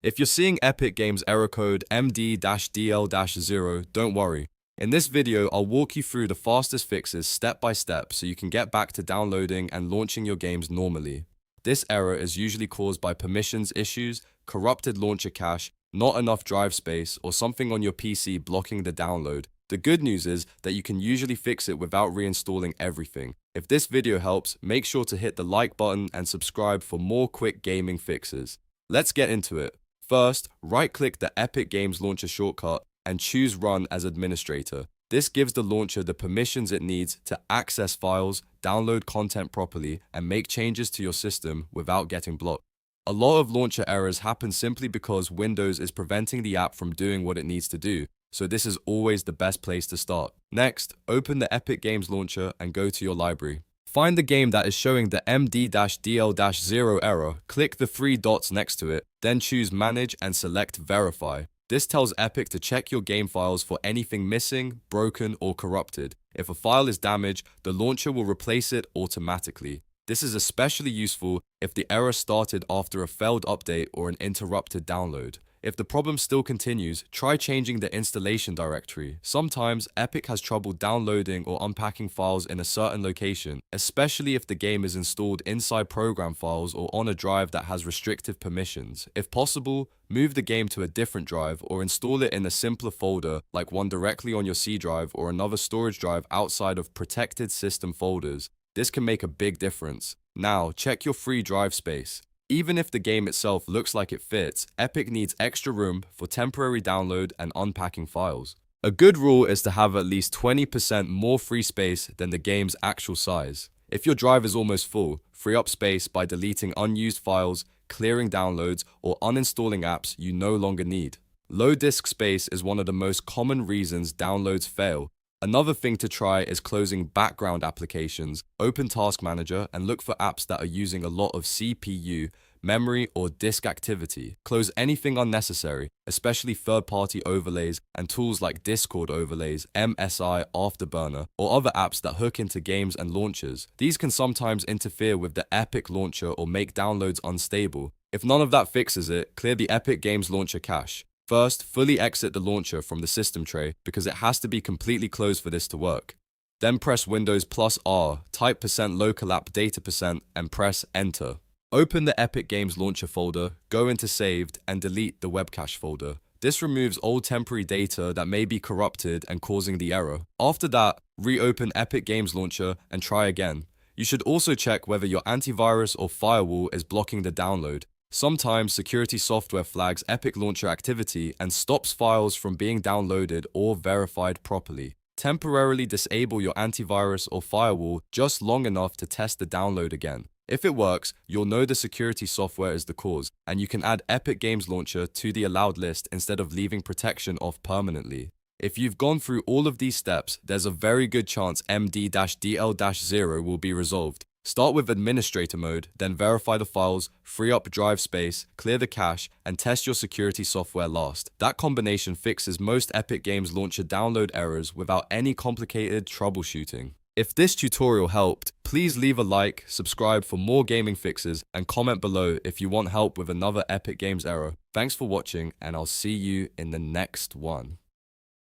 If you're seeing Epic Games error code MD-DL-0, don't worry. In this video, I'll walk you through the fastest fixes step by step so you can get back to downloading and launching your games normally. This error is usually caused by permissions issues, corrupted launcher cache, not enough drive space, or something on your PC blocking the download. The good news is that you can usually fix it without reinstalling everything. If this video helps, make sure to hit the like button and subscribe for more quick gaming fixes. Let's get into it. First, right-click the Epic Games Launcher shortcut and choose Run as administrator. This gives the launcher the permissions it needs to access files, download content properly, and make changes to your system without getting blocked. A lot of launcher errors happen simply because Windows is preventing the app from doing what it needs to do, so this is always the best place to start. Next, open the Epic Games Launcher and go to your library. Find the game that is showing the MD-DL-0 error, click the three dots next to it, then choose Manage and select Verify. This tells Epic to check your game files for anything missing, broken, or corrupted. If a file is damaged, the launcher will replace it automatically. This is especially useful if the error started after a failed update or an interrupted download. If the problem still continues, try changing the installation directory. Sometimes, Epic has trouble downloading or unpacking files in a certain location, especially if the game is installed inside program files or on a drive that has restrictive permissions. If possible, move the game to a different drive or install it in a simpler folder, like one directly on your C drive or another storage drive outside of protected system folders. This can make a big difference. Now, check your free drive space. Even if the game itself looks like it fits, Epic needs extra room for temporary download and unpacking files. A good rule is to have at least 20% more free space than the game's actual size. If your drive is almost full, free up space by deleting unused files, clearing downloads, or uninstalling apps you no longer need. Low disk space is one of the most common reasons downloads fail. Another thing to try is closing background applications, open Task Manager, and look for apps that are using a lot of CPU, memory, or disk activity. Close anything unnecessary, especially third-party overlays and tools like Discord overlays, MSI, Afterburner, or other apps that hook into games and launchers. These can sometimes interfere with the Epic launcher or make downloads unstable. If none of that fixes it, clear the Epic Games Launcher cache. First, fully exit the launcher from the system tray because it has to be completely closed for this to work. Then press Windows +R, type %localapp data% and press Enter. Open the Epic Games Launcher folder, go into Saved, and delete the web cache folder. This removes old temporary data that may be corrupted and causing the error. After that, reopen Epic Games Launcher and try again. You should also check whether your antivirus or firewall is blocking the download. Sometimes security software flags Epic Launcher activity and stops files from being downloaded or verified properly. Temporarily disable your antivirus or firewall just long enough to test the download again. If it works, you'll know the security software is the cause, and you can add Epic Games Launcher to the allowed list instead of leaving protection off permanently. If you've gone through all of these steps, there's a very good chance MD-DL-0 will be resolved. Start with administrator mode, then verify the files, free up drive space, clear the cache, and test your security software last. That combination fixes most Epic Games Launcher download errors without any complicated troubleshooting. If this tutorial helped, please leave a like, subscribe for more gaming fixes, and comment below if you want help with another Epic Games error. Thanks for watching, and I'll see you in the next one.